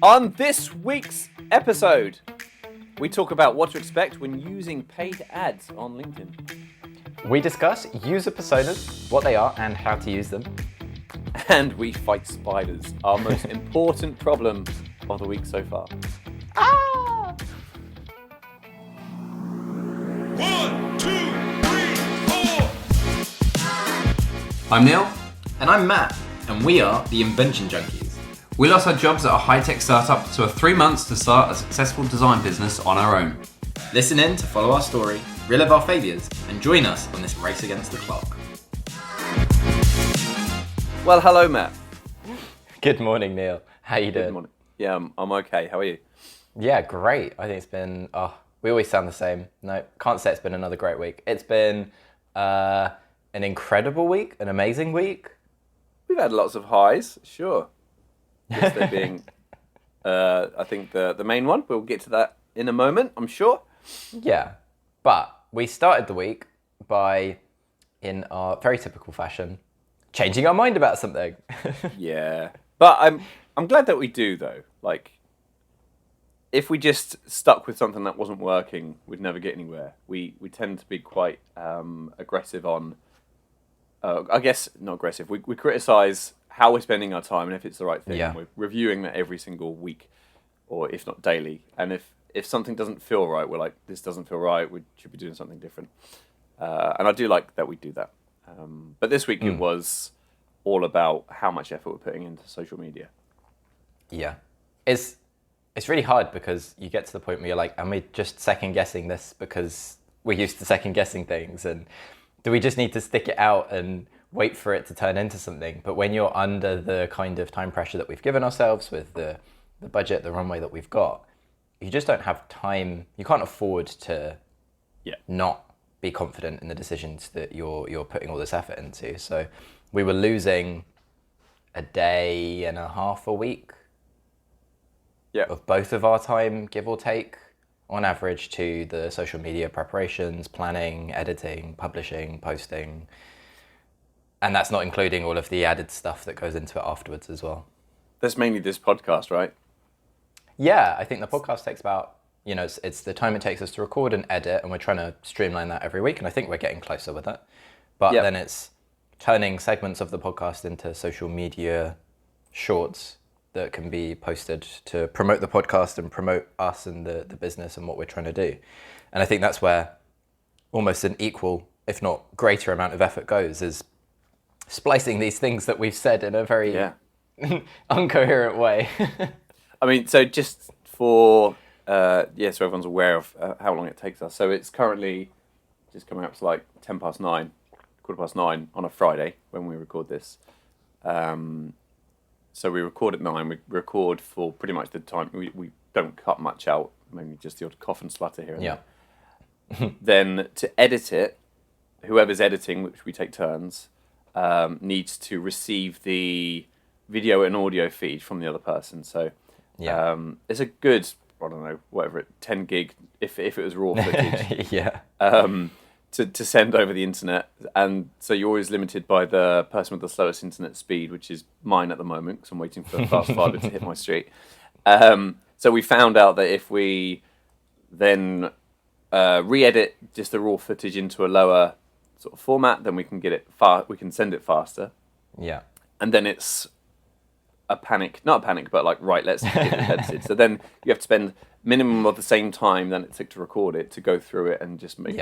On this week's episode, we talk about what to expect when using paid ads on LinkedIn. We discuss user personas, what they are and how to use them. And we fight spiders, our most important problem of the week so far. Ah! 1, 2, 3, 4. I'm Neil. And I'm Matt, and we are the Invention Junkies. We lost our jobs at a high-tech startup, so have 3 months to start a successful design business on our own. Listen in to follow our story, relive our failures, and join us on this race against the clock. Well, hello, Matt. Good morning, Neil. How you doing? Good morning. Yeah, I'm okay. How are you? Yeah, great. I think it's been, we always sound the same. No, can't say it's been another great week. It's been an incredible week, an amazing week. We've had lots of highs, sure. Yesterday being, I think, the main one. We'll get to that in a moment, I'm sure. Yeah, but we started the week by, in our very typical fashion, changing our mind about something. Yeah, but I'm glad that we do though. Like, if we just stuck with something that wasn't working, we'd never get anywhere. We tend to be quite aggressive on. I guess not aggressive. We criticise how we're spending our time and if it's the right thing. Yeah. And we're reviewing that every single week, or if not daily. And if something doesn't feel right, we're like, this doesn't feel right. We should be doing something different. And I do like that we do that. But this week it was all about how much effort we're putting into social media. Yeah. It's really hard because you get to the point where you're like, am we just second guessing this because we're used to second guessing things? And do we just need to stick it out and wait for it to turn into something? But when you're under the kind of time pressure that we've given ourselves with the budget, the runway that we've got, you just don't have time. You can't afford to not be confident in the decisions that you're putting all this effort into. So we were losing a day and a half a week of both of our time, give or take, on average, to the social media preparations, planning, editing, publishing, posting. And that's not including all of the added stuff that goes into it afterwards as well. That's mainly this podcast, right? Yeah, I think the podcast takes about, it's the time it takes us to record and edit, and we're trying to streamline that every week, and I think we're getting closer with it. But then it's turning segments of the podcast into social media shorts that can be posted to promote the podcast and promote us and the business and what we're trying to do. And I think that's where almost an equal, if not greater amount of effort goes, is splicing these things that we've said in a very incoherent way. I mean, so just for, so everyone's aware of how long it takes us. So it's currently just coming up to like 9:10, 9:15 on a Friday when we record this. So we record at 9, we record for pretty much the time, we don't cut much out, maybe just the odd cough and splutter here and there. Then to edit it, whoever's editing, which we take turns, needs to receive the video and audio feed from the other person. So it's a good, I don't know, whatever, 10 gig, if it was raw footage. To send over the internet, and so you're always limited by the person with the slowest internet speed, which is mine at the moment because I'm waiting for fast fibre to hit my street. So we found out that if we then re-edit just the raw footage into a lower sort of format, then we can get it we can send it faster. Yeah. And then it's not a panic, but like, right, let's get it edited. So then you have to spend minimum of the same time than it took to record it to go through it and just make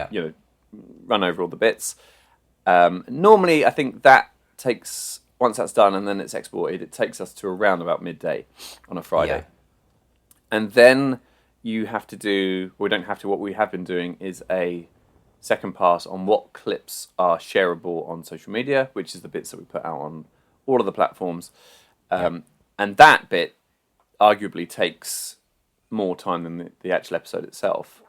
run over all the bits. Normally, I think that takes, once that's done and then it's exported, it takes us to around about midday on a Friday. Yeah. And then you have to do, we don't have to, what we have been doing is a second pass on what clips are shareable on social media, which is the bits that we put out on all of the platforms. And that bit arguably takes more time than the actual episode itself.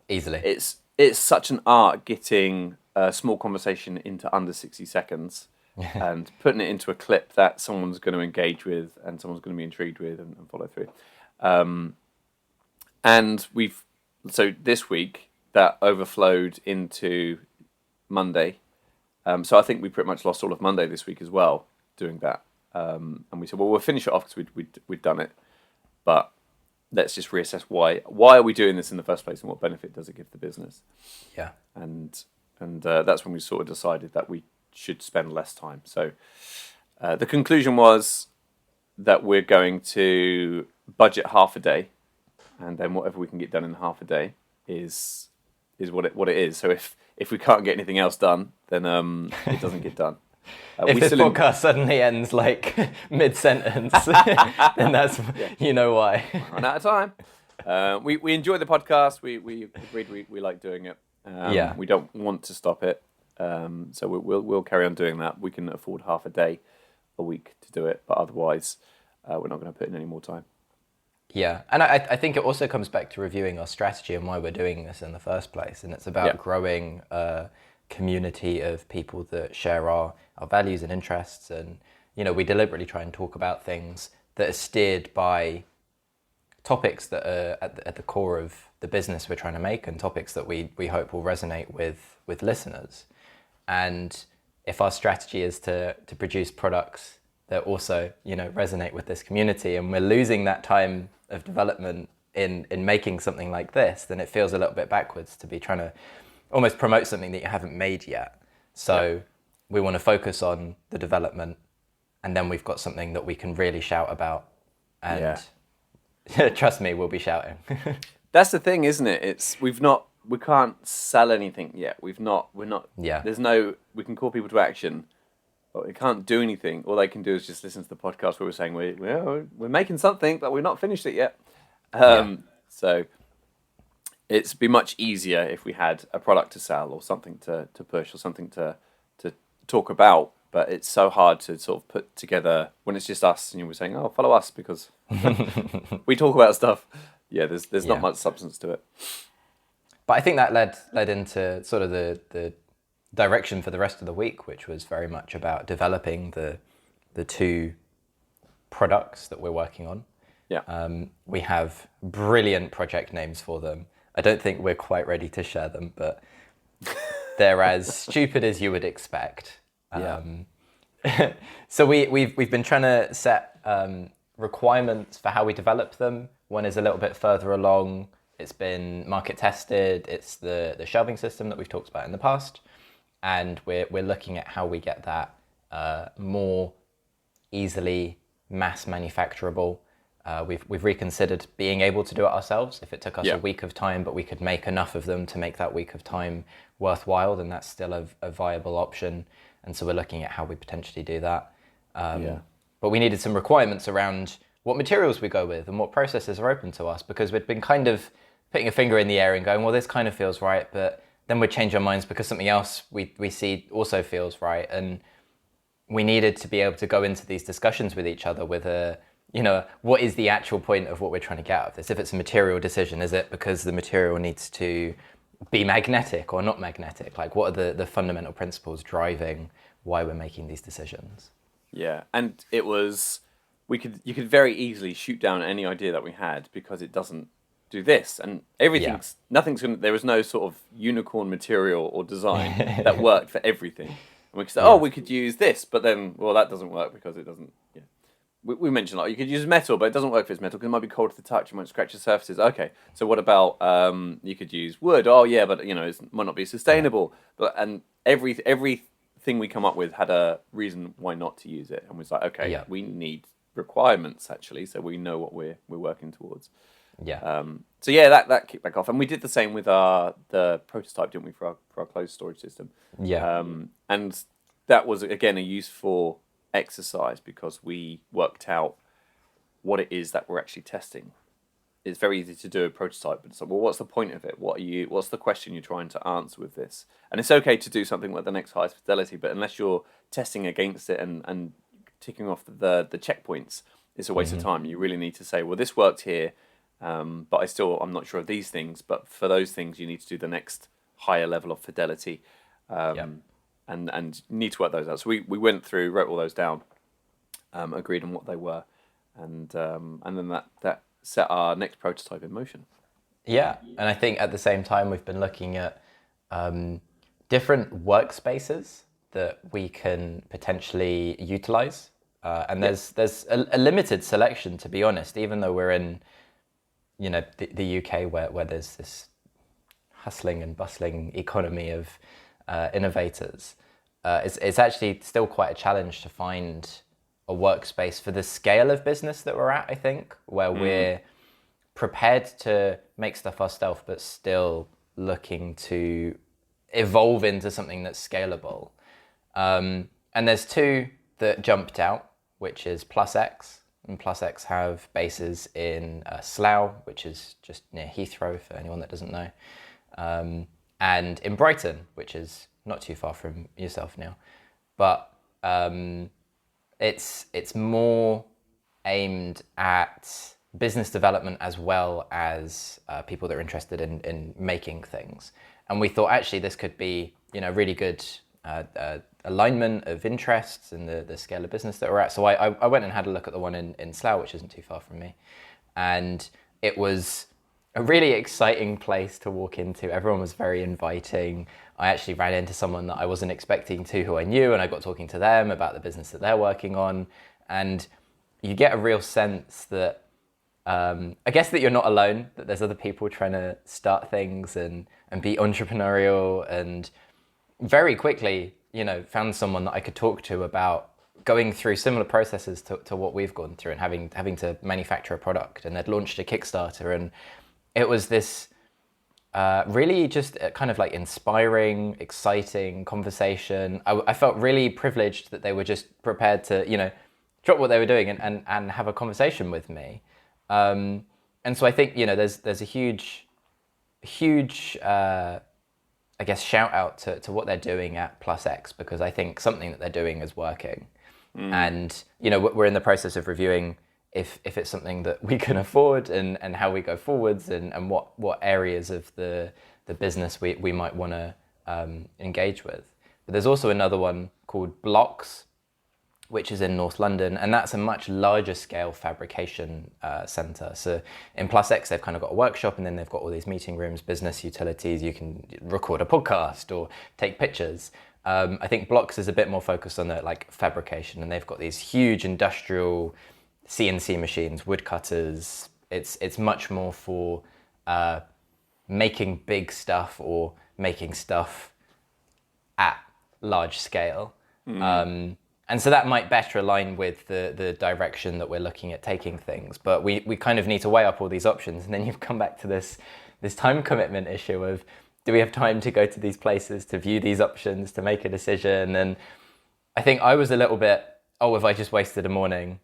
Easily. It's such an art getting a small conversation into under 60 seconds and putting it into a clip that someone's going to engage with and someone's going to be intrigued with and follow through. And so this week that overflowed into Monday. So I think we pretty much lost all of Monday this week as well doing that. and we said, well, we'll finish it off because we'd done it, but let's just reassess why are we doing this in the first place, and what benefit does it give the business? Yeah. And that's when we sort of decided that we should spend less time. So the conclusion was that we're going to budget half a day, and then whatever we can get done in half a day is what it is. So if we can't get anything else done, then it doesn't get done. If this podcast suddenly ends like mid-sentence, then that's you know why. Run out of time. We enjoy the podcast. We agreed we like doing it. We don't want to stop it. So we'll carry on doing that. We can afford half a day a week to do it, but otherwise we're not going to put in any more time. Yeah, and I think it also comes back to reviewing our strategy and why we're doing this in the first place. And it's about growing a community of people that share our values and interests. And, we deliberately try and talk about things that are steered by topics that are at the core of the business we're trying to make, and topics that we hope will resonate with listeners. And if our strategy is to produce products that also, resonate with this community, and we're losing that time of development in making something like this, then it feels a little bit backwards to be trying to almost promote something that you haven't made yet. So we want to focus on the development, and then we've got something that we can really shout about. And trust me, we'll be shouting. That's the thing, isn't it? We can't sell anything yet. We're not. Yeah. We can call people to action, but we can't do anything. All they can do is just listen to the podcast where we're saying we're making something, but we've not finished it yet. So it'd be much easier if we had a product to sell, or something to push, or something to talk about. But it's so hard to sort of put together when it's just us, and we're saying, "Oh, follow us," because we talk about stuff. Yeah, there's not much substance to it. But I think that led into sort of the direction for the rest of the week, which was very much about developing the two products that we're working on. Yeah. We have brilliant project names for them. I don't think we're quite ready to share them, but they're as stupid as you would expect. So we've been trying to set requirements for how we develop them. One is a little bit further along. It's been market tested. It's the shelving system that we've talked about in the past, and we're looking at how we get that more easily mass manufacturable. We've reconsidered being able to do it ourselves. If it took us a week of time, but we could make enough of them to make that week of time worthwhile, then that's still a viable option. And so we're looking at how we potentially do that. But we needed some requirements around what materials we go with and what processes are open to us, because we'd been kind of putting a finger in the air and going, well, this kind of feels right, but then we'd change our minds because something else we see also feels right. And we needed to be able to go into these discussions with each other with what is the actual point of what we're trying to get out of this? If it's a material decision, is it because the material needs to be magnetic or not magnetic? Like, what are the fundamental principles driving why we're making these decisions? Yeah, and it was you could very easily shoot down any idea that we had because it doesn't do this, and nothing's gonna. There was no sort of unicorn material or design that worked for everything. And we could say, we could use this, but then that doesn't work because it doesn't. Yeah. We mentioned you could use metal, but it doesn't work if it's metal because it might be cold to the touch. It might scratch the surfaces. Okay, so what about you could use wood? Oh yeah, but it might not be sustainable. And everything we come up with had a reason why not to use it, and was like, okay, we need requirements actually, so we know what we're working towards. That kicked back off, and we did the same with the prototype, didn't we, for our closed storage system? And that was again a useful exercise because we worked out what it is that we're actually testing. It's very easy to do a prototype, but it's like, well, what's the point of it? What's the question you're trying to answer with this? And it's okay to do something with the next highest fidelity, but unless you're testing against it and ticking off the checkpoints, it's a waste of time. You really need to say, well, this worked here, but I'm not sure of these things, but for those things you need to do the next higher level of fidelity. And need to work those out. So we went through, wrote all those down, agreed on what they were, and then that set our next prototype in motion. Yeah, and I think at the same time we've been looking at different workspaces that we can potentially utilize And there's a limited selection, to be honest, even though we're in, the UK where there's this hustling and bustling economy of innovators. It's actually still quite a challenge to find a workspace for the scale of business that we're at, I think, where we're prepared to make stuff ourselves, but still looking to evolve into something that's scalable. And there's two that jumped out, which is PlusX. And PlusX have bases in Slough, which is just near Heathrow, for anyone that doesn't know. And in Brighton, which is not too far from yourself, Neil. But it's more aimed at business development as well as people that are interested in making things. And we thought actually this could be, really good alignment of interests and the scale of business that we're at. So I went and had a look at the one in Slough, which isn't too far from me. And it was a really exciting place to walk into. Everyone was very inviting. I actually ran into someone that I wasn't expecting to, who I knew, and I got talking to them about the business that they're working on. And you get a real sense that, I guess that you're not alone, that there's other people trying to start things and be entrepreneurial, and very quickly, found someone that I could talk to about going through similar processes to what we've gone through and having to manufacture a product. And they'd launched a Kickstarter, and it was this really just kind of like inspiring, exciting conversation. I felt really privileged that they were just prepared to, drop what they were doing and have a conversation with me. And so I think, there's a huge, I guess, shout out to what they're doing at PlusX, because I think something that they're doing is working. And, we're in the process of reviewing if it's something that we can afford and how we go forwards and what areas of the business we might want to engage with. But there's also another one called Blocks, which is in North London, and that's a much larger scale fabrication centre. So in PlusX, they've kind of got a workshop, and then they've got all these meeting rooms, business utilities. You can record a podcast or take pictures. I think Blocks is a bit more focused on the fabrication, and they've got these huge industrial CNC machines, woodcutters. It's much more for making big stuff or making stuff at large scale. And so that might better align with the direction that we're looking at taking things. But we kind of need to weigh up all these options. And then you've come back to this time commitment issue of, do we have time to go to these places, to view these options, to make a decision? And I think I was a little bit, have I just wasted a morning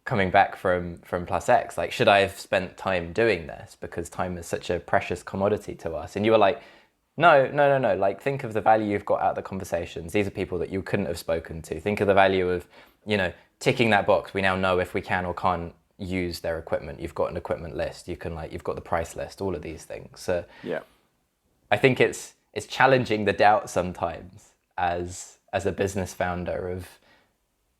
coming back from PlusX? Should I have spent time doing this? Because time is such a precious commodity to us. And you were like, No. Think of the value you've got out of the conversations. These are people that you couldn't have spoken to. Think of the value of, ticking that box. We now know if we can or can't use their equipment. You've got an equipment list. You've got the price list, all of these things. So yeah, I think it's challenging the doubt sometimes as a business founder of,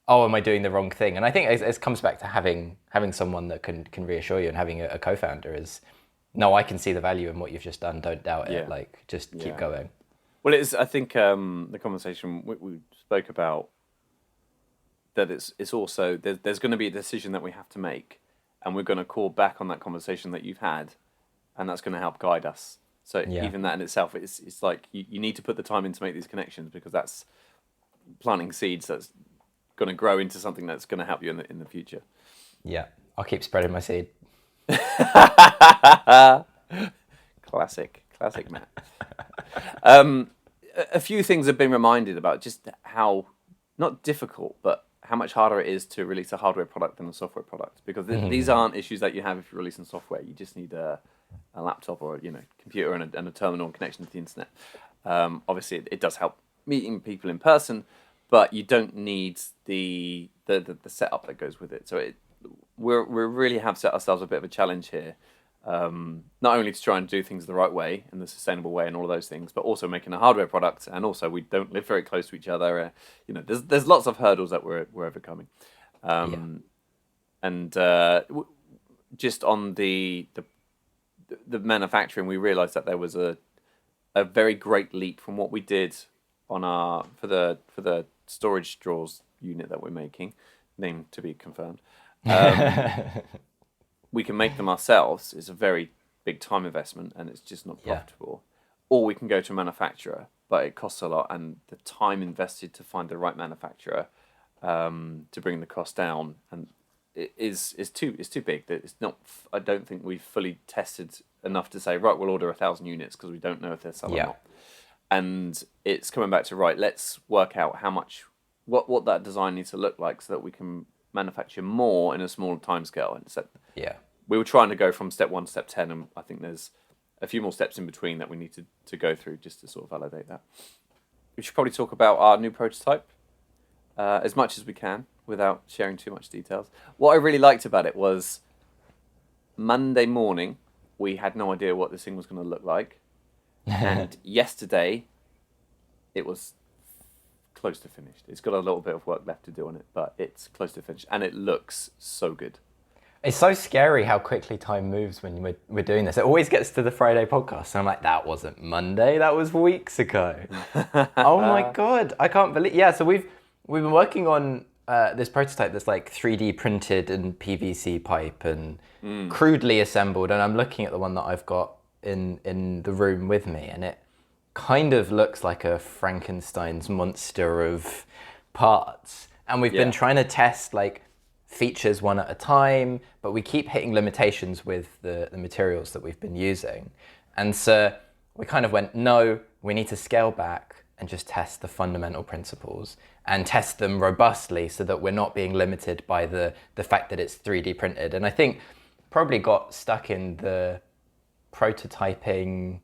am I doing the wrong thing? And I think it comes back to having someone that can reassure you, and having a co-founder is, no, I can see the value in what you've just done. Don't doubt it. Just keep going. Well, it is. I think the conversation we spoke about, that it's also there's going to be a decision that we have to make, and we're going to call back on that conversation that you've had, and that's going to help guide us. So even that in itself, it's like you need to put the time in to make these connections, because that's planting seeds that's going to grow into something that's going to help you in the future. Yeah, I'll keep spreading my seed. Classic Matt. A few things have been reminded about just how, not difficult, but how much harder it is to release a hardware product than a software product, because these aren't issues that you have if you're releasing software. You just need a laptop or computer and a terminal and connection to the internet. Obviously it does help meeting people in person, but you don't need the setup that goes with it. So we really have set ourselves a bit of a challenge here, not only to try and do things the right way and the sustainable way and all of those things, but also making a hardware product. And also we don't live very close to each other. There's lots of hurdles that we're overcoming. And just on the manufacturing, we realized that there was a very great leap from what we did on for the storage drawers unit that we're making name to be confirmed. We can make them ourselves. It's a very big time investment, and it's just not profitable. Or we can go to a manufacturer, but it costs a lot, and the time invested to find the right manufacturer to bring the cost down, and it is too big. It's not. I don't think we've fully tested enough to say, right, we'll order 1,000 units because we don't know if they're selling or not. And it's coming back to, right, let's work out how much, what that design needs to look like so that we can manufacture more in a smaller timescale. And so we were trying to go from step 1 to step 10, and I think there's a few more steps in between that we need to go through just to sort of validate that. We should probably talk about our new prototype as much as we can without sharing too much details. What I really liked about it was Monday morning, we had no idea what this thing was going to look like. And yesterday, it was close to finished. It's got a little bit of work left to do on it, but it's close to finished, and it looks so good. It's so scary how quickly time moves when we're doing this. It always gets to the Friday podcast, and I'm like, that wasn't Monday, that was weeks ago. Oh my God, I can't believe... Yeah, so we've been working on this prototype that's like 3D printed and PVC pipe and crudely assembled, and I'm looking at the one that I've got in the room with me, and it kind of looks like a Frankenstein's monster of parts. And we've been trying to test like features one at a time, but we keep hitting limitations with the materials that we've been using. And so we kind of went, no, we need to scale back and just test the fundamental principles and test them robustly so that we're not being limited by the fact that it's 3D printed. And I think probably got stuck in the prototyping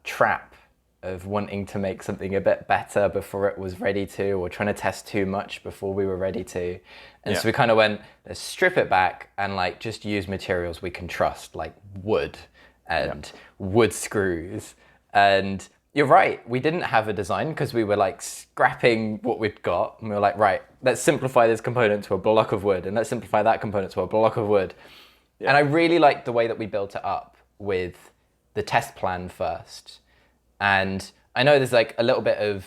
trap of wanting to make something a bit better before it was ready to, or trying to test too much before we were ready to. And so we kind of went, let's strip it back and like just use materials we can trust, like wood and wood screws. And you're right, we didn't have a design because we were like scrapping what we'd got, and we were like, right, let's simplify this component to a block of wood, and let's simplify that component to a block of wood. And I really liked the way that we built it up with the test plan first. And I know there's like a little bit of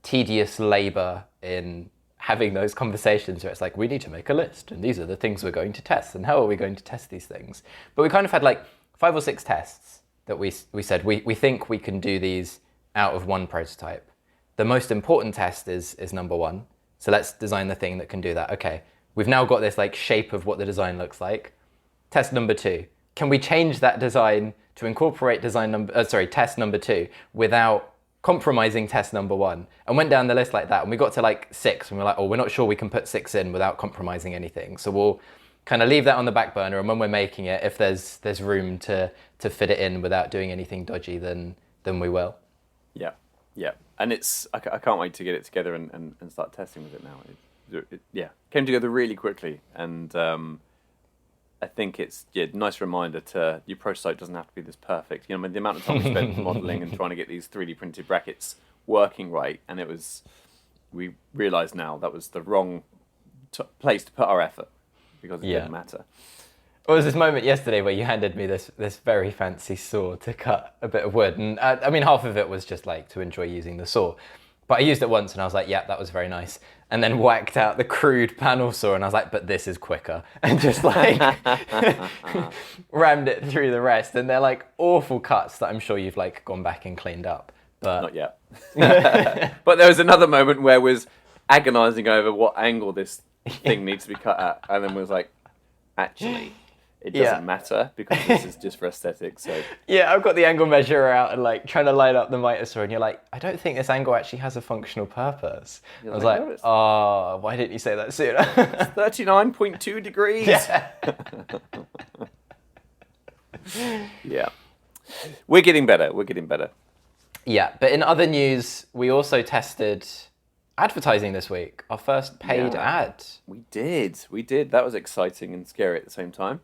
tedious labor in having those conversations where it's like, we need to make a list, and these are the things we're going to test, and how are we going to test these things? But we kind of had like 5 or 6 tests that we said, we think we can do these out of one prototype. The most important test is number 1. So let's design the thing that can do that. Okay, we've now got this like shape of what the design looks like. Test number 2. Can we change that design to incorporate test number 2 without compromising test number 1? And went down the list like that, and we got to like 6, and we're like, oh, we're not sure we can put 6 in without compromising anything. So we'll kind of leave that on the back burner, and when we're making it, if there's room to fit it in without doing anything dodgy, then we will. Yeah. And I can't wait to get it together and start testing with it now. It came together really quickly, and I think it's a nice reminder to your prototype doesn't have to be this perfect. You know, the amount of time we spent modelling and trying to get these 3D printed brackets working right, and we realised now that was the wrong place to put our effort because it didn't matter. Well, there was this moment yesterday where you handed me this very fancy saw to cut a bit of wood, and I mean half of it was just like to enjoy using the saw. But I used it once and I was like, yeah, that was very nice. And then whacked out the crude panel saw and I was like, but this is quicker. And just like rammed it through the rest. And they're like awful cuts that I'm sure you've like gone back and cleaned up. But not yet. But there was another moment where we was agonizing over what angle this thing needs to be cut at. And then was like, actually, it doesn't matter because this is just for aesthetics. So yeah, I've got the angle measurer out and like trying to line up the mitre saw, and you're like, I don't think this angle actually has a functional purpose. I was like, oh, why didn't you say that sooner? It's 39.2 degrees. Yeah. We're getting better. Yeah, but in other news, we also tested advertising this week. Our first paid ad. We did. That was exciting and scary at the same time.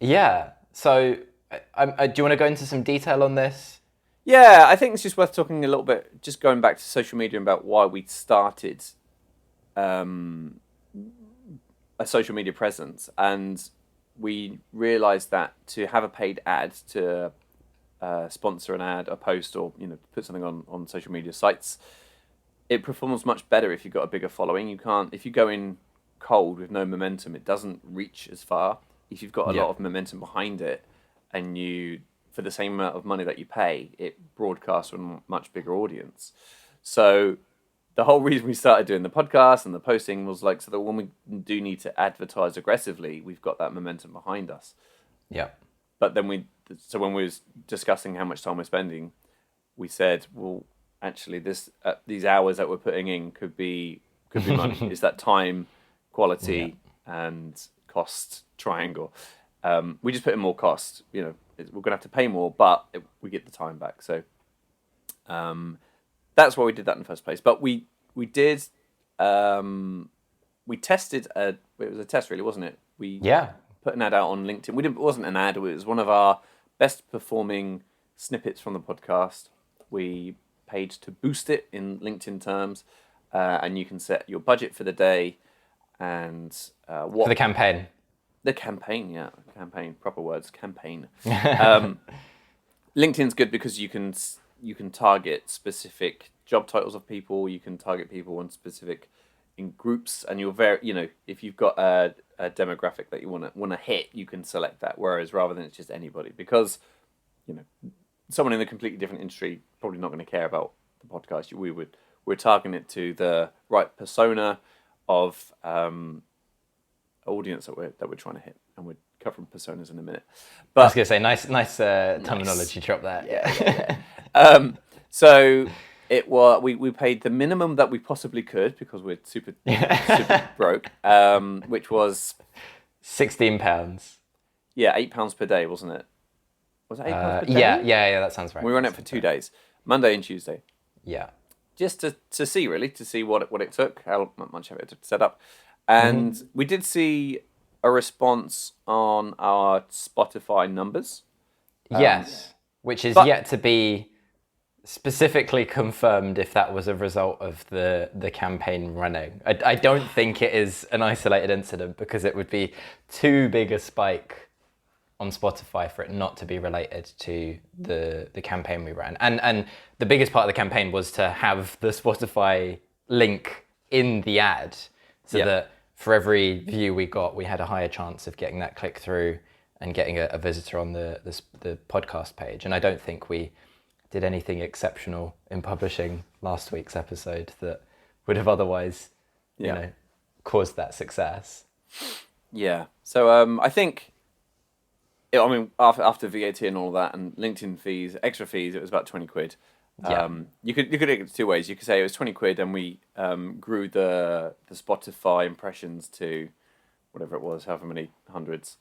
Yeah. So, do you want to go into some detail on this? Yeah, I think it's just worth talking a little bit, just going back to social media about why we started a social media presence. And we realised that to have a paid ad, to sponsor an ad, a post, or put something on social media sites, it performs much better if you've got a bigger following. You can't, if you go in cold with no momentum, it doesn't reach as far. If you've got a lot of momentum behind it, and you, for the same amount of money that you pay, it broadcasts to a much bigger audience. So the whole reason we started doing the podcast and the posting was like, so that when we do need to advertise aggressively, we've got that momentum behind us. Yeah. But then when we was discussing how much time we're spending, we said, well, actually, these hours that we're putting in could be money. It's that time, quality, and cost triangle. We just put in more cost. You know, we're going to have to pay more, but we get the time back. So that's why we did that in the first place. But we did. We tested it was a test, really, wasn't it? We put an ad out on LinkedIn. It wasn't an ad. It was one of our best performing snippets from the podcast. We paid to boost it in LinkedIn terms, and you can set your budget for the day and what for the campaign. The campaign, proper words, campaign. LinkedIn's good because you can target specific job titles of people. You can target people in groups, and you're if you've got a demographic that you want to hit, you can select that. Whereas rather than it's just anybody, because someone in a completely different industry probably not going to care about the podcast. We're targeting it to the right persona of audience that we're trying to hit, and we're covering personas in a minute. But I was going to say, nice terminology drop there. Yeah. So we paid the minimum that we possibly could because we're super broke, which was £16. Yeah, £8 per day, wasn't it? Was it £8 per day? Yeah, that sounds right. We ran it for 2 days, Monday and Tuesday. Yeah. Just to see what it took, how much of it to set up. And we did see a response on our Spotify numbers. Yes, which is yet to be specifically confirmed if that was a result of the campaign running. I don't think it is an isolated incident because it would be too big a spike on Spotify for it not to be related to the campaign we ran. And the biggest part of the campaign was to have the Spotify link in the ad so that for every view we got, we had a higher chance of getting that click through and getting a visitor on the podcast page. And I don't think we did anything exceptional in publishing last week's episode that would have otherwise, caused that success. Yeah. So I think, after VAT and all that and LinkedIn fees, extra fees, it was about 20 quid. You could look at it 2 ways. You could say it was 20 quid and we grew the Spotify impressions to whatever it was, however many hundreds.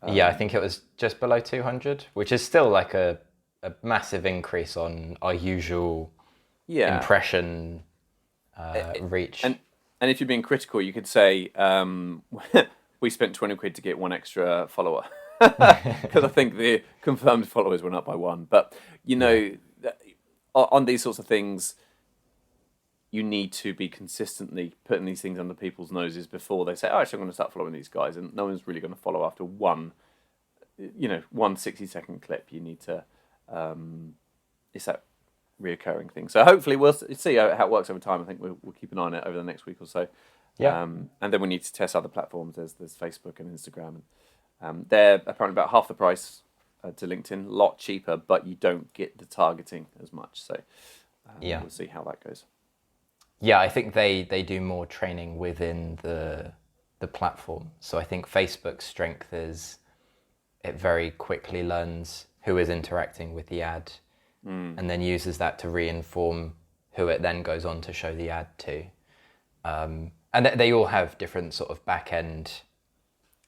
I think it was just below 200, which is still like a massive increase on our usual impression reach. And if you're being critical, you could say we spent 20 quid to get one extra follower. Because I think the confirmed followers went up by 1. But, on these sorts of things, you need to be consistently putting these things under people's noses before they say, actually, I'm going to start following these guys. And no one's really going to follow after one 60-second clip. You need to, it's that reoccurring thing. So hopefully we'll see how it works over time. I think we'll keep an eye on it over the next week or so. Yeah. And then we need to test other platforms. There's Facebook and Instagram. They're apparently about half the price to LinkedIn, a lot cheaper, but you don't get the targeting as much. So we'll see how that goes. Yeah, I think they do more training within the platform. So I think Facebook's strength is it very quickly learns who is interacting with the ad and then uses that to re-inform who it then goes on to show the ad to. And they all have different sort of back-end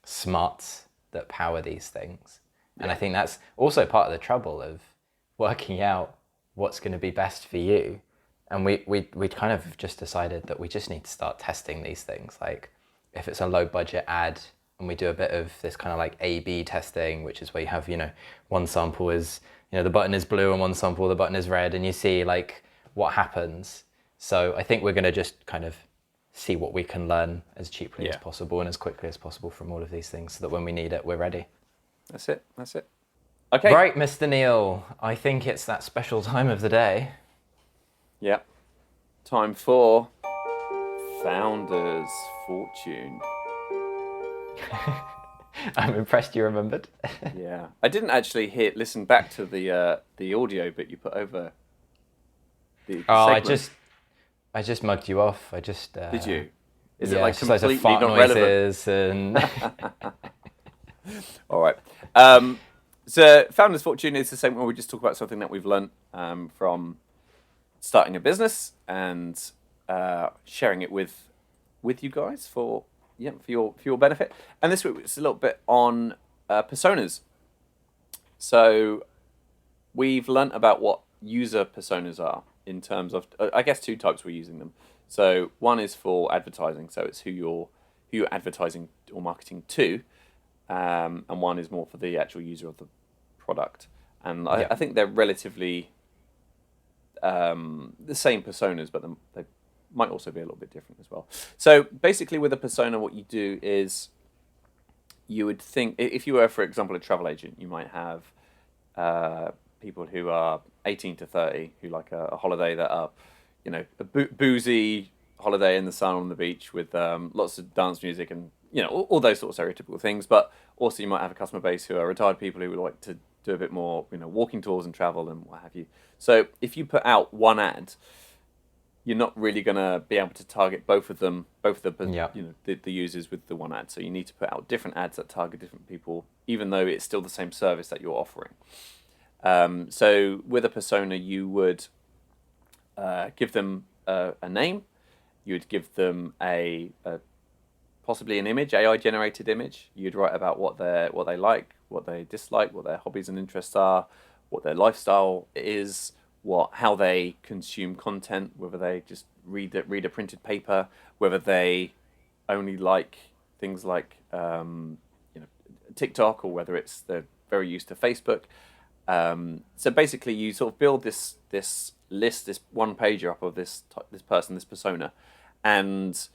smarts that power these things. And I think that's also part of the trouble of working out what's going to be best for you. And we kind of just decided that we just need to start testing these things. Like if it's a low budget ad and we do a bit of this kind of like A/B testing, which is where you have, one sample is, the button is blue and one sample, the button is red, and you see like what happens. So I think we're going to just kind of see what we can learn as cheaply as possible and as quickly as possible from all of these things so that when we need it, we're ready. That's it. Okay. Right, Mr. Neil, I think it's that special time of the day. Yeah. time for Founder's Fortune. I'm impressed you remembered. Yeah, I didn't actually listen back to the audio bit you put over. The segment. I just mugged you off. Did you? Is yeah, it like just loads completely of fart not relevant? noises and All right. So Founder's Fortune is the same where we just talk about something that we've learned from starting a business and sharing it with you guys for your benefit. And this week it's a little bit on personas. So we've learnt about what user personas are in terms of I guess two types we're using them. So one is for advertising, so it's who you're advertising or marketing to, and one is more for the actual user of the product. And I think they're relatively the same personas, but they might also be a little bit different as well. So basically with a persona, what you do is you would think, if you were, for example, a travel agent, you might have people who are 18 to 30 who like a holiday that are, a boozy holiday in the sun on the beach with lots of dance music and, all those sort of stereotypical things. But also you might have a customer base who are retired people who would like to do a bit more, walking tours and travel and what have you. So if you put out one ad, you're not really going to be able to target both of the users with the one ad. So you need to put out different ads that target different people, even though it's still the same service that you're offering. So with a persona, you would give them a name. You would give them a possibly an image, AI generated image. You'd write about what they like, what they dislike, what their hobbies and interests are, what their lifestyle is, how they consume content, whether they just read a printed paper, whether they only like things like TikTok, or whether they're very used to Facebook. So basically, you sort of build this list, this one pager up of this person, this persona, and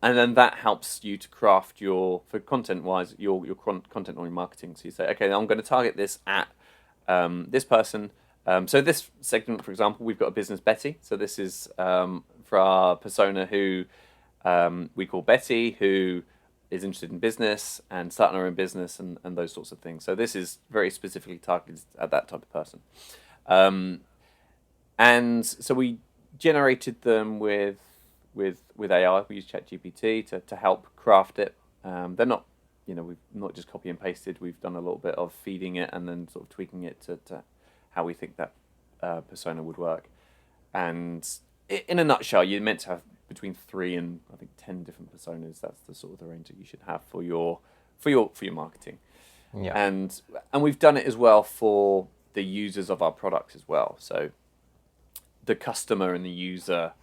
then that helps you to craft for content wise your content or your marketing. So you say, okay, I'm going to target this at this person. So this segment, for example, we've got a business Betty. So this is for our persona who we call Betty, who is interested in business and starting her own business and those sorts of things. So this is very specifically targeted at that type of person. And so we generated them with AI. We use ChatGPT to help craft it. They're not, we've not just copy and pasted. We've done a little bit of feeding it and then sort of tweaking it to how we think that persona would work. And in a nutshell, you're meant to have between 3 and I think 10 different personas. That's the sort of the range that you should have for your marketing. Yeah. And we've done it as well for the users of our products as well. So the customer and the user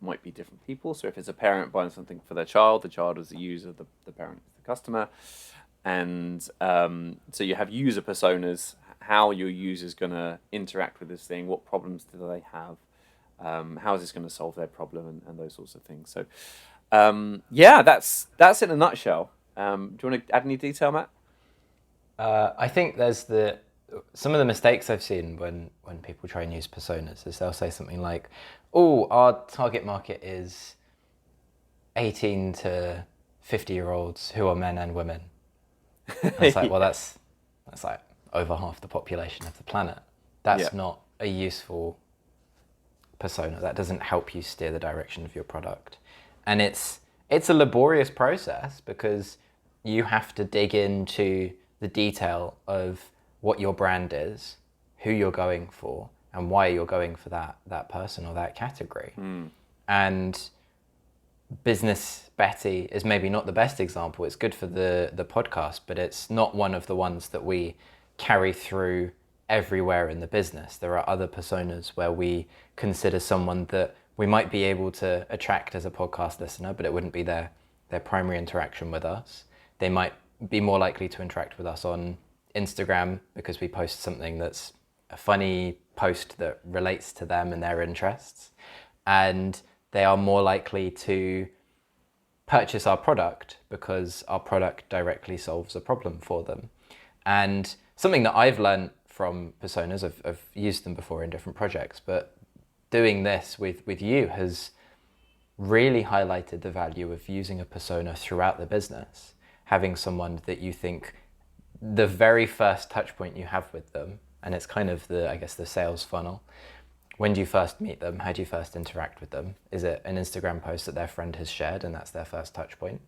might be different people. So if it's a parent buying something for their child, the child is the user, the parent is the customer. And so you have user personas, how your user's going to interact with this thing, what problems do they have, how is this going to solve their problem, and those sorts of things. So that's in a nutshell. Do you want to add any detail, Matt? I think there's some of the mistakes I've seen when people try and use personas is they'll say something like, oh, our target market is 18 to 50-year-olds who are men and women. And it's like, well, that's like over half the population of the planet. That's not a useful persona. That doesn't help you steer the direction of your product. And it's a laborious process because you have to dig into the detail of what your brand is, who you're going for, and why you're going for that person or that category. And Business Betty is maybe not the best example. It's good for the podcast, but it's not one of the ones that we carry through everywhere in the business. There are other personas where we consider someone that we might be able to attract as a podcast listener, but it wouldn't be their primary interaction with us. They might be more likely to interact with us on Instagram because we post something that's a funny post that relates to them and their interests. And they are more likely to purchase our product because our product directly solves a problem for them. And something that I've learned from personas, I've used them before in different projects, but doing this with you has really highlighted the value of using a persona throughout the business, having someone that you think the very first touch point you have with them, and it's kind of the sales funnel. When do you first meet them? How do you first interact with them? Is it an Instagram post that their friend has shared and that's their first touch point?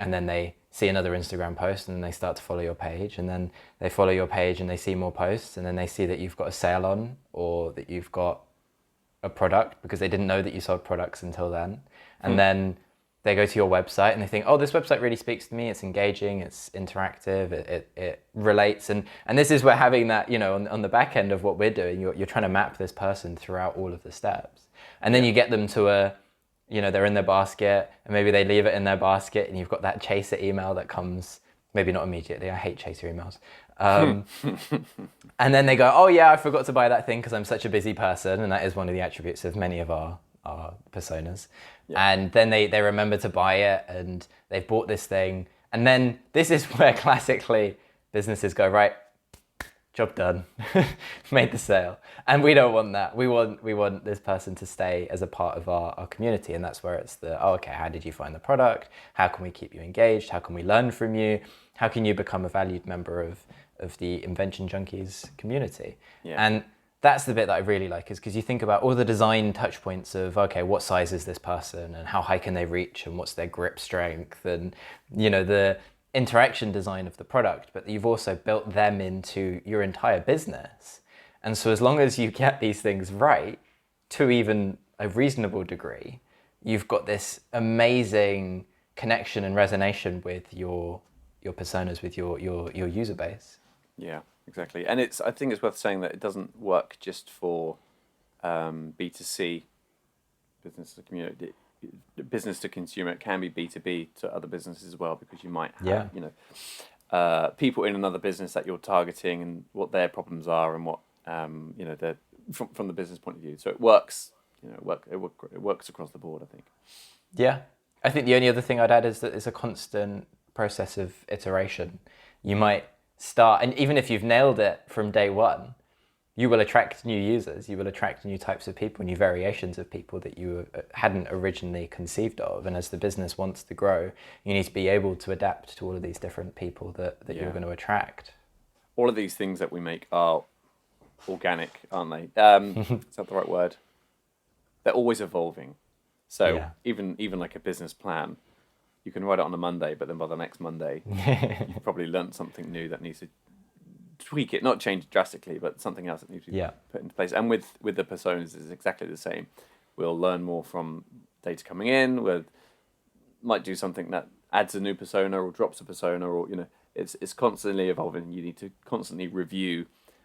And then they see another Instagram post and they start to follow your page, and then they follow your page and they see more posts, and then they see that you've got a sale on or that you've got a product, because they didn't know that you sold products until then. And then they go to your website and they think, oh, this website really speaks to me. It's engaging, it's interactive, it relates. And this is where having that, on the back end of what we're doing, you're trying to map this person throughout all of the steps. And then you get them to they're in their basket, and maybe they leave it in their basket, and you've got that chaser email that comes, maybe not immediately. I hate chaser emails. And then they go, oh yeah, I forgot to buy that thing because I'm such a busy person. And that is one of the attributes of many of our personas. Yeah. And then they remember to buy it, and they've bought this thing. And then this is where classically businesses go, right, job done, made the sale. And we don't want that. We want this person to stay as a part of our community. And that's where it's how did you find the product? How can we keep you engaged? How can we learn from you? How can you become a valued member of the Invention Junkies community? Yeah. And that's the bit that I really like, is because you think about all the design touch points of, okay, what size is this person and how high can they reach and what's their grip strength and, the interaction design of the product, but you've also built them into your entire business. And so as long as you get these things right, to even a reasonable degree, you've got this amazing connection and resonation with your personas, with your user base. Yeah, exactly. And I think it's worth saying that it doesn't work just for B2C, business to community, business to consumer. It can be B2B to other businesses as well, because you might have people in another business that you're targeting and what their problems are and what they're from the business point of view. So it works. It works across the board, I think. Yeah, I think the only other thing I'd add is that it's a constant process of iteration. You might start, and even if you've nailed it from day one, you will attract new users, you will attract new types of people, new variations of people that you hadn't originally conceived of. And as the business wants to grow, you need to be able to adapt to all of these different people that you're going to attract. All of these things that we make are organic, aren't they? Is that the right word? They're always evolving. So even like a business plan, you can write it on a Monday, but then by the next Monday, you've probably learned something new that needs to tweak it, not change drastically, but something else that needs to be put into place. And with the personas, it's exactly the same. We'll learn more from data coming in. We might do something that adds a new persona or drops a persona, or it's constantly evolving. You need to constantly review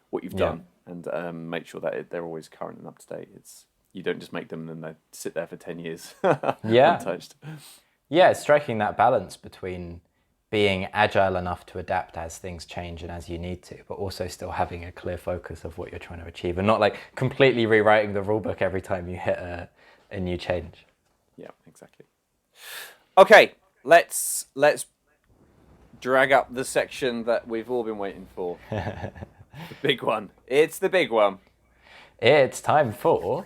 what you've done and make sure that they're always current and up to date. You don't just make them and then they sit there for 10 years untouched. Yeah, it's striking that balance between being agile enough to adapt as things change and as you need to, but also still having a clear focus of what you're trying to achieve, and not like completely rewriting the rule book every time you hit a new change. Yeah, exactly. Okay, let's drag up the section that we've all been waiting for. The big one. It's the big one. It's time for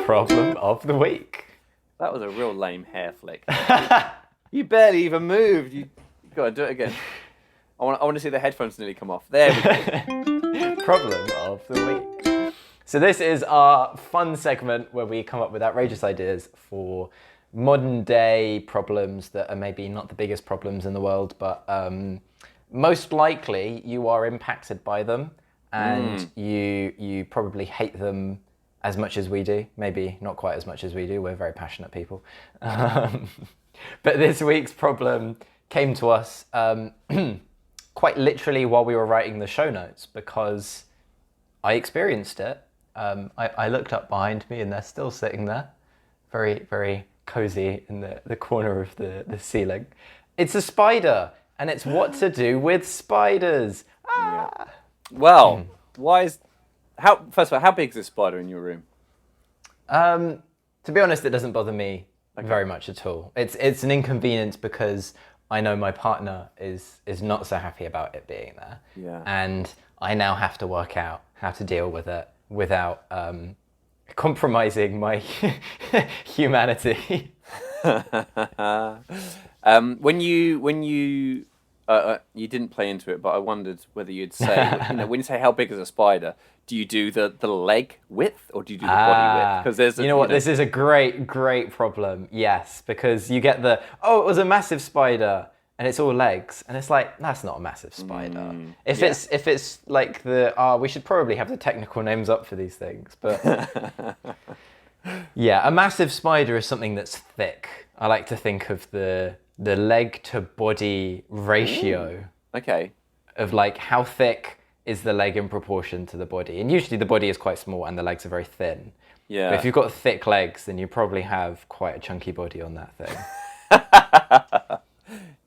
Problem of the Week. That was a real lame hair flick. You barely even moved. You got to do it again. I want to see the headphones nearly come off. There we go. Problem of the Week. So this is our fun segment where we come up with outrageous ideas for modern day problems that are maybe not the biggest problems in the world, but most likely you are impacted by them, and you probably hate them as much as we do. Maybe not quite as much as we do. We're very passionate people. But this week's problem came to us quite literally while we were writing the show notes, because I experienced it. I looked up behind me and they're still sitting there, very, very cozy in the corner of the ceiling. It's a spider, and it's what to do with spiders. Yeah. Well, first of all, how big is this spider in your room? To be honest, it doesn't bother me very much at all. It's an inconvenience because I know my partner is not so happy about it being there. Yeah. And I now have to work out how to deal with it without compromising my humanity. When you you didn't play into it, but I wondered whether you'd say, when you say how big is a spider, do you do the leg width or do you do the body width? Because there's this is a great problem. Yes, because you get it was a massive spider and it's all legs, and it's like, that's not a massive spider. If it's like we should probably have the technical names up for these things, but yeah, a massive spider is something that's thick. I like to think of the leg to body ratio. Ooh. Okay. Of like how thick is the leg in proportion to the body, and usually the body is quite small and the legs are very thin. Yeah. But if you've got thick legs, then you probably have quite a chunky body on that thing.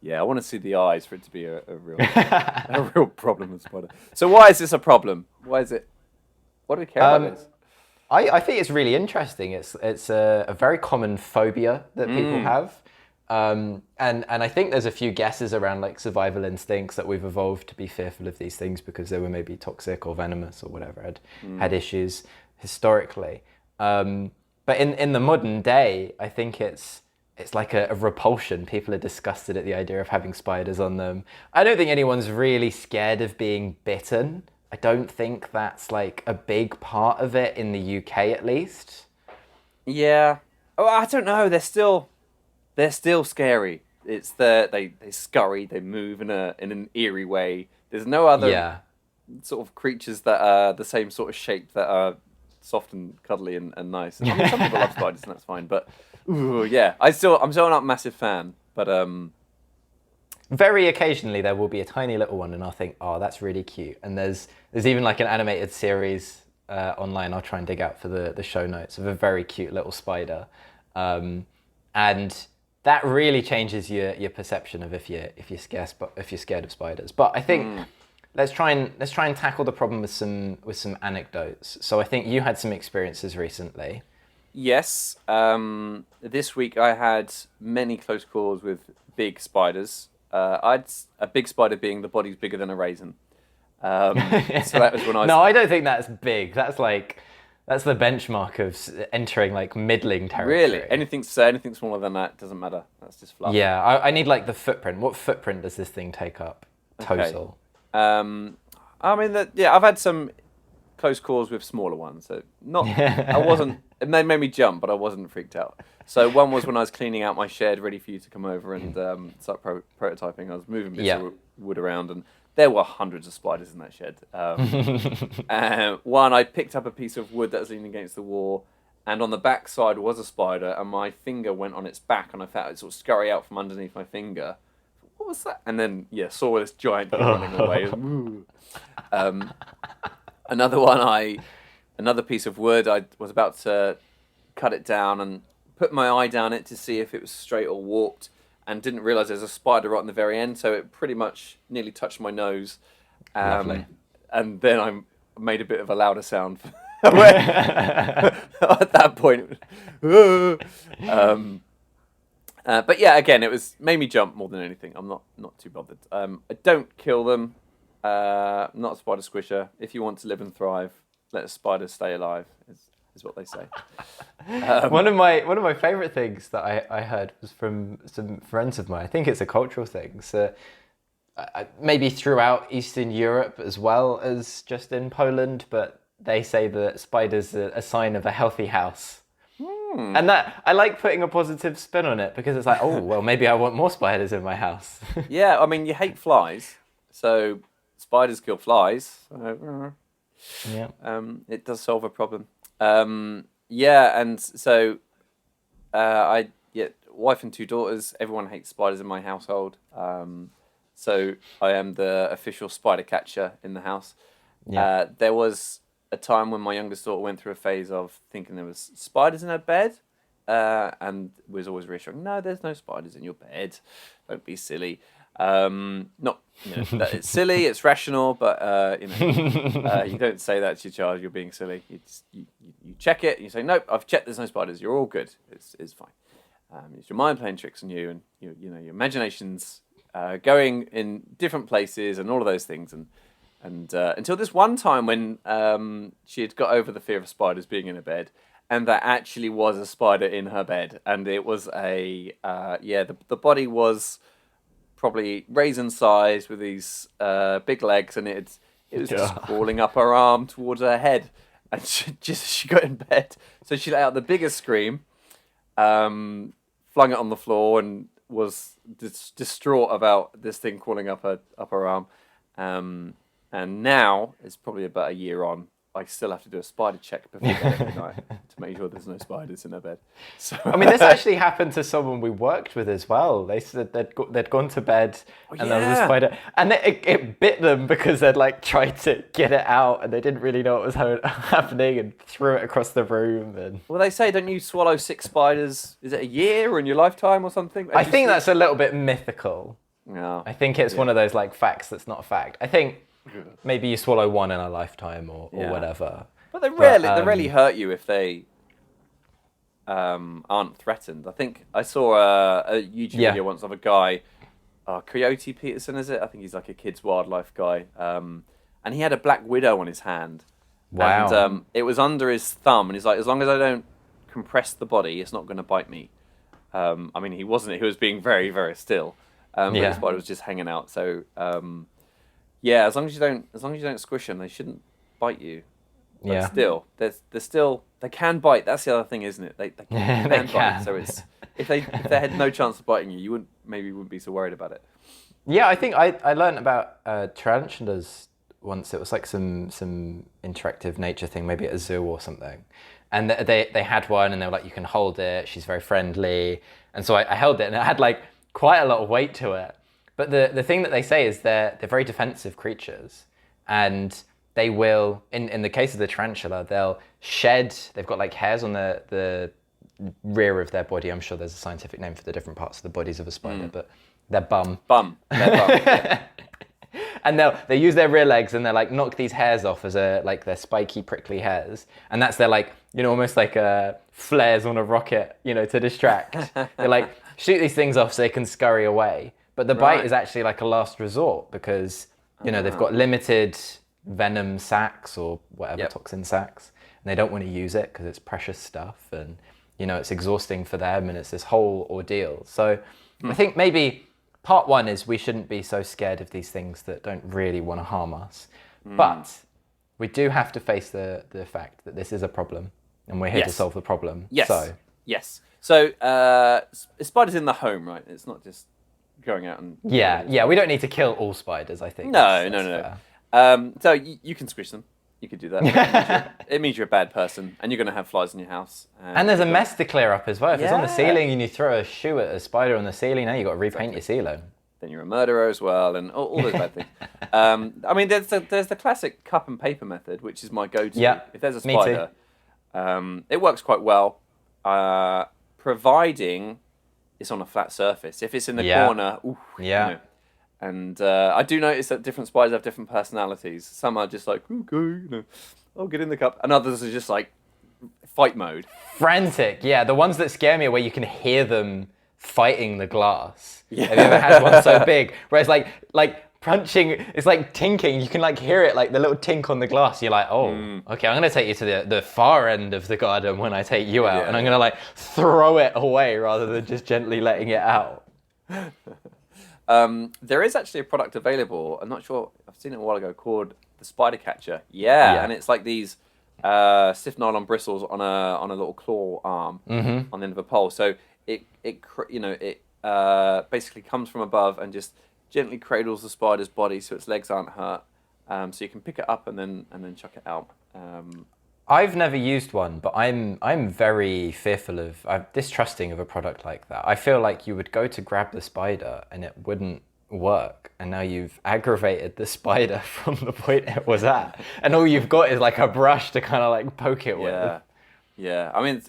Yeah, I want to see the eyes for it to be a real problem with spider. So why is this a problem? Why is it? What do we care about this? I think it's really interesting. It's a very common phobia that people have. And I think there's a few guesses around like survival instincts that we've evolved to be fearful of these things because they were maybe toxic or venomous or whatever, had issues historically. But in the modern day, I think it's like a repulsion. People are disgusted at the idea of having spiders on them. I don't think anyone's really scared of being bitten. I don't think that's like a big part of it in the UK at least. Yeah. Oh, I don't know. They're still scary. It's they scurry, they move in an eerie way. There's no other sort of creatures that are the same sort of shape that are soft and cuddly and nice. I mean, some people love spiders and that's fine, but yeah, I'm still not a massive fan. But very occasionally there will be a tiny little one, and I'll think, oh, that's really cute. And there's even like an animated series online. I'll try and dig out for the show notes of a very cute little spider, and that really changes your perception of if you're scared of spiders. But I think let's try and tackle the problem with some anecdotes. So I think you had some experiences recently. Yes. This week I had many close calls with big spiders. A big spider being the body's bigger than a raisin. So that was when I was... No, I don't think that's big. That's the benchmark of entering like middling territory. Really? Anything smaller than that doesn't matter. That's just fluff. Yeah, I need like the footprint. What footprint does this thing take up total? Okay. I mean, I've had some close calls with smaller ones. So I wasn't. It made me jump, but I wasn't freaked out. So one was when I was cleaning out my shed, ready for you to come over and start prototyping. I was moving bits of wood around, and there were hundreds of spiders in that shed. One, I picked up a piece of wood that was leaning against the wall, and on the back side was a spider, and my finger went on its back, and I felt it sort of scurry out from underneath my finger. What was that? And then, saw this giant thing running away. Another piece of wood, I was about to cut it down and put my eye down it to see if it was straight or warped, and didn't realise there's a spider right on the very end, so it pretty much nearly touched my nose. Lovely. And then I made a bit of a louder sound. At that point, but yeah, again, it made me jump more than anything. I'm not too bothered. I don't kill them. Not a spider squisher. If you want to live and thrive, let a spider stay alive. Is what they say. One of my favourite things that I heard was from some friends of mine. I think it's a cultural thing. So maybe throughout Eastern Europe as well as just in Poland, but they say that spiders are a sign of a healthy house. And that I like putting a positive spin on it because it's like, oh, well, maybe I want more spiders in my house. Yeah, I mean, you hate flies, so spiders kill flies. So, it does solve a problem. And so wife and 2 daughters. Everyone hates spiders in my household. So I am the official spider catcher in the house. Yeah. There was a time when my youngest daughter went through a phase of thinking there was spiders in her bed, and was always reassuring, no, there's no spiders in your bed. Don't be silly. It's silly, it's rational, but you don't say that to your child, you're being silly. You check it, and you say, nope, I've checked, there's no spiders, you're all good, it's fine. It's your mind playing tricks on you, and your imagination's going in different places and all of those things. And And until this one time when she had got over the fear of spiders being in her bed, and there actually was a spider in her bed, and it was the body was probably raisin sized with these big legs, and it was just crawling up her arm towards her head, and she got in bed, so she let out the biggest scream, flung it on the floor, and was distraught about this thing crawling up her arm. And now, it's probably about a year on, I still have to do a spider check before bed every night to make sure there's no spiders in her bed. So, I mean, this actually happened to someone we worked with as well. They said they'd gone to bed and there was a spider, and it bit them because they'd like tried to get it out and they didn't really know what was happening and threw it across the room. And well, they say, don't you swallow 6 spiders? Is it a year or in your lifetime or something? I think that's a little bit mythical. No. I think it's one of those like facts that's not a fact. I think maybe you swallow 1 in a lifetime or whatever. But they rarely hurt you if they aren't threatened. I think I saw a YouTube video once of a guy, Coyote Peterson, is it? I think he's like a kids wildlife guy. And he had a black widow on his hand. Wow. And it was under his thumb, and he's like, as long as I don't compress the body, it's not going to bite me. I mean, he wasn't. He was being very, very still. But the spider was just hanging out. So, as long as you don't squish them, they shouldn't bite you. But still, they can bite. That's the other thing, isn't it? They can bite. So it's if they had no chance of biting you, you wouldn't be so worried about it. Yeah, I think I learned about tarantulas once. It was like some interactive nature thing, maybe at a zoo or something. And they had one, and they were like, you can hold it. She's very friendly. And so I held it, and it had like quite a lot of weight to it. But the thing that they say is they're very defensive creatures, and they will, in the case of the tarantula, they'll shed. They've got like hairs on the rear of their body. I'm sure there's a scientific name for the different parts of the bodies of a spider, but their bum. Yeah. And they use their rear legs and they like knock these hairs off as like their spiky, prickly hairs, and that's their like almost like flares on a rocket, to distract. They like shoot these things off so they can scurry away. But the bite is actually like a last resort because they've got limited venom sacs or whatever toxin sacs, and they don't want to use it because it's precious stuff, and it's exhausting for them, and it's this whole ordeal. So I think maybe part one is we shouldn't be so scared of these things that don't really want to harm us, but we do have to face the fact that this is a problem, and we're here to solve the problem. Yes. So spiders in the home, right? It's not just going out and we don't need to kill all spiders. I think no. So you can squish them. You could do that. It means you're a bad person, and you're going to have flies in your house. And there's a mess to clear up as well. If it's on the ceiling and you throw a shoe at a spider on the ceiling, now you've got to repaint your ceiling. Then you're a murderer as well, and all those bad things. I mean, there's the classic cup and paper method, which is my go-to. Yeah, if there's a spider, it works quite well, providing it's on a flat surface. If it's in the corner, And I do notice that different spiders have different personalities. Some are just like, okay, I'll get in the cup. And others are just like fight mode. Frantic, the ones that scare me are where you can hear them fighting the glass. Yeah. Have you ever had one so big? Where it's like punching, it's like tinking. You can like hear it, like the little tink on the glass. You're like, okay, I'm going to take you to the far end of the garden when I take you out. And I'm going to like throw it away rather than just gently letting it out. There is actually a product available. I'm not sure. I've seen it a while ago called the Spider Catcher. And it's like these stiff nylon bristles on a little claw arm on the end of a pole. So it basically comes from above and just gently cradles the spider's body so its legs aren't hurt. So you can pick it up and then chuck it out. I've never used one, but I'm very fearful I'm distrusting of a product like that. I feel like you would go to grab the spider and it wouldn't work, and now you've aggravated the spider from the point it was at, and all you've got is like a brush to kind of like poke it with. Yeah. I mean,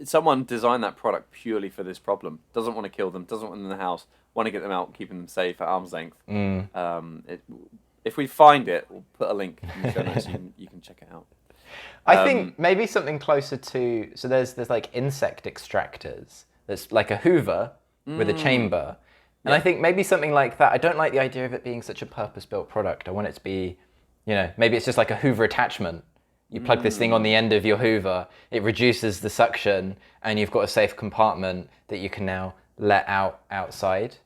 someone designed that product purely for this problem. Doesn't want to kill them, doesn't want them in the house, want to get them out, keeping them safe at arm's length. If we find it, we'll put a link in the show notes so you can check it out. I think maybe something closer to, so there's like insect extractors. There's like a Hoover with a chamber, And I think maybe something like that. I don't like the idea of it being such a purpose-built product. I want it to be, maybe it's just like a Hoover attachment. You plug this thing on the end of your Hoover, it reduces the suction, and you've got a safe compartment that you can now let out outside.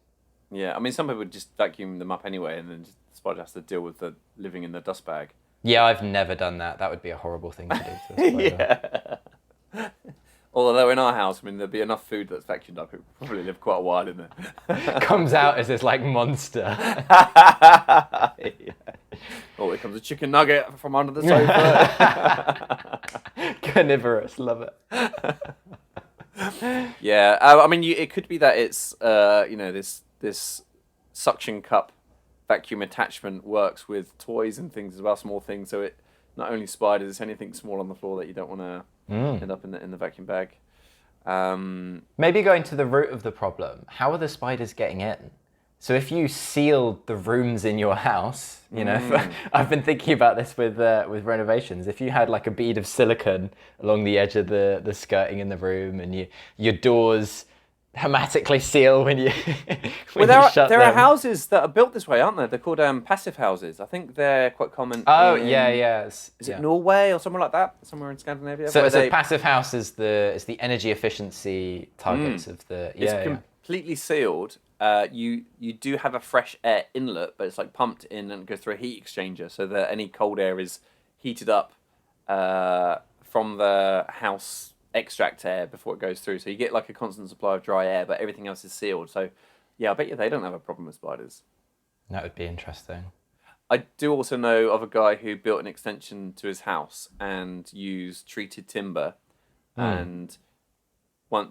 Yeah, I mean, some people just vacuum them up anyway, and then the spider has to deal with the living in the dust bag. Yeah, I've never done that. That would be a horrible thing to do to a spider. Yeah. Although in our house, I mean, there'd be enough food that's vacuumed up. It would probably live quite a while in there. Comes out as this like monster. Yeah. Oh, here comes a chicken nugget from under the sofa. Carnivorous, love it. Yeah, I mean, it could be that it's this suction cup vacuum attachment works with toys and things as well, small things. So it not only spiders, it's anything small on the floor that you don't want to end up in the vacuum bag. Maybe going to the root of the problem. How are the spiders getting in? So if you sealed the rooms in your house, I've been thinking about this with renovations. If you had like a bead of silicone along the edge of the skirting in the room, and your doors hermetically seal when you when you shut them. There are houses that are built this way, aren't there? They're called passive houses. I think they're quite common. Oh, yeah. Is it Norway or somewhere like that? Somewhere in Scandinavia? So a passive house is the energy efficiency targets of the... It's completely sealed. You do have a fresh air inlet, but it's like pumped in and goes through a heat exchanger so that any cold air is heated up from the house extract air before it goes through. So you get like a constant supply of dry air, but everything else is sealed. So yeah, I bet you they don't have a problem with spiders. That would be interesting. I do also know of a guy who built an extension to his house and used treated timber, and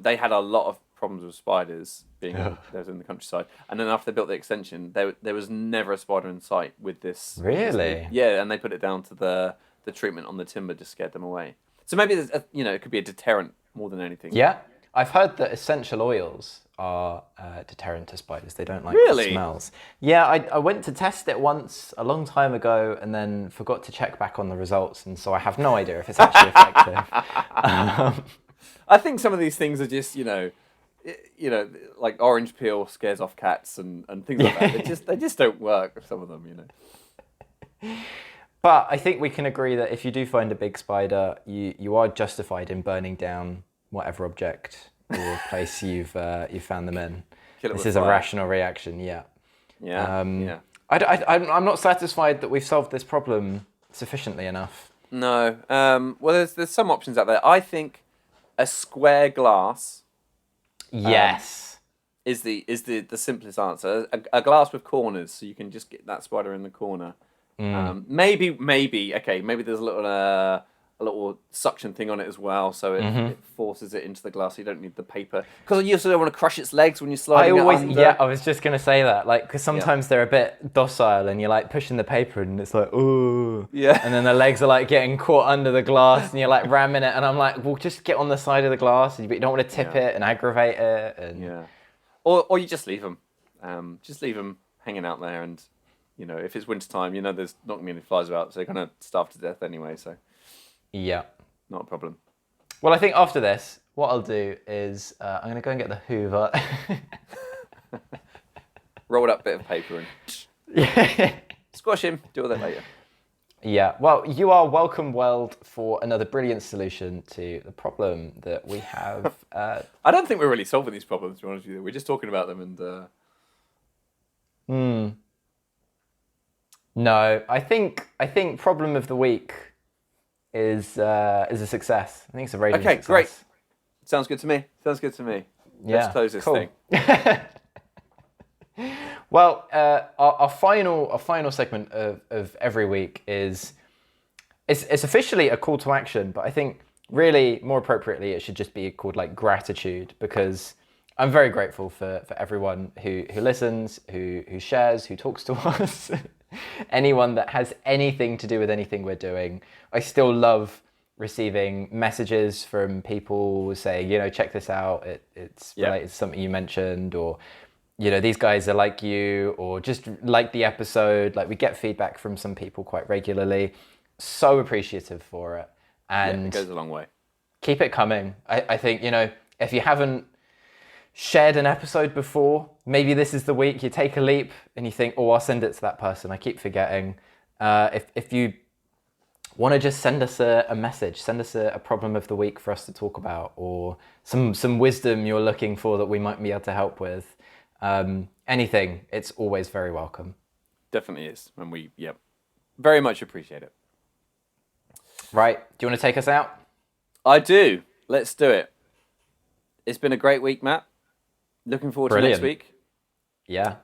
they had a lot of problems with spiders being those in the countryside. And then after they built the extension, there was never a spider in sight with this. Really? Yeah, and they put it down to the treatment on the timber just scared them away. So maybe there's it could be a deterrent more than anything. Yeah, I've heard that essential oils are deterrent to spiders. They don't like the smells. Yeah, I went to test it once a long time ago and then forgot to check back on the results, and so I have no idea if it's actually effective. I think some of these things are just like orange peel scares off cats and things like that. They just don't work. Some of them, But I think we can agree that if you do find a big spider, you are justified in burning down whatever object or place you've found them in. This is a rational reaction. Yeah. Yeah. I'm not satisfied that we've solved this problem sufficiently enough. No. Well, there's some options out there. I think a square glass. Yes. Is the simplest answer. A glass with corners, so you can just get that spider in the corner. Maybe there's a little suction thing on it as well, so it forces it into the glass. So you don't need the paper because you also don't want to crush its legs when you're sliding it under. Yeah, I was just gonna say that, like, because sometimes they're a bit docile, and you're like pushing the paper, and it's like, ooh, yeah, and then the legs are like getting caught under the glass, and you're like ramming it, and I'm like, well, just get on the side of the glass, but you don't want to tip it and aggravate it, and or you just leave them, hanging out there, and if it's wintertime, there's not going to be any flies about, so they're going to starve to death anyway, so... Yeah. Not a problem. Well, I think after this, what I'll do is I'm going to go and get the Hoover. Rolled up bit of paper and... Squash him. Do all that later. Yeah. Well, you are welcome, world, for another brilliant solution to the problem that we have. I don't think we're really solving these problems, to be honest with you. We're just talking about them and... No, I think problem of the week is a success. I think it's a raging success. Okay, great. Sounds good to me. Yeah, let's close this thing. Well, our final segment of every week is it's officially a call to action, but I think really more appropriately it should just be called like gratitude, because I'm very grateful for everyone who listens, who shares, who talks to us. Anyone that has anything to do with anything we're doing. I still love receiving messages from people saying, check this out. It's related to something you mentioned, or, these guys are like you, or just like the episode. Like, we get feedback from some people quite regularly. So appreciative for it. And it goes a long way. Keep it coming. I think, if you haven't shared an episode before, maybe this is the week you take a leap and you think, oh, I'll send it to that person. I keep forgetting. If you want to just send us a message, send us a problem of the week for us to talk about, or some wisdom you're looking for that we might be able to help with. Anything, it's always very welcome. Definitely is. And we, very much appreciate it. Right. Do you want to take us out? I do. Let's do it. It's been a great week, Matt. Looking forward to next week. Yeah.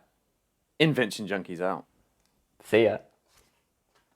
Invention Junkies out. See ya.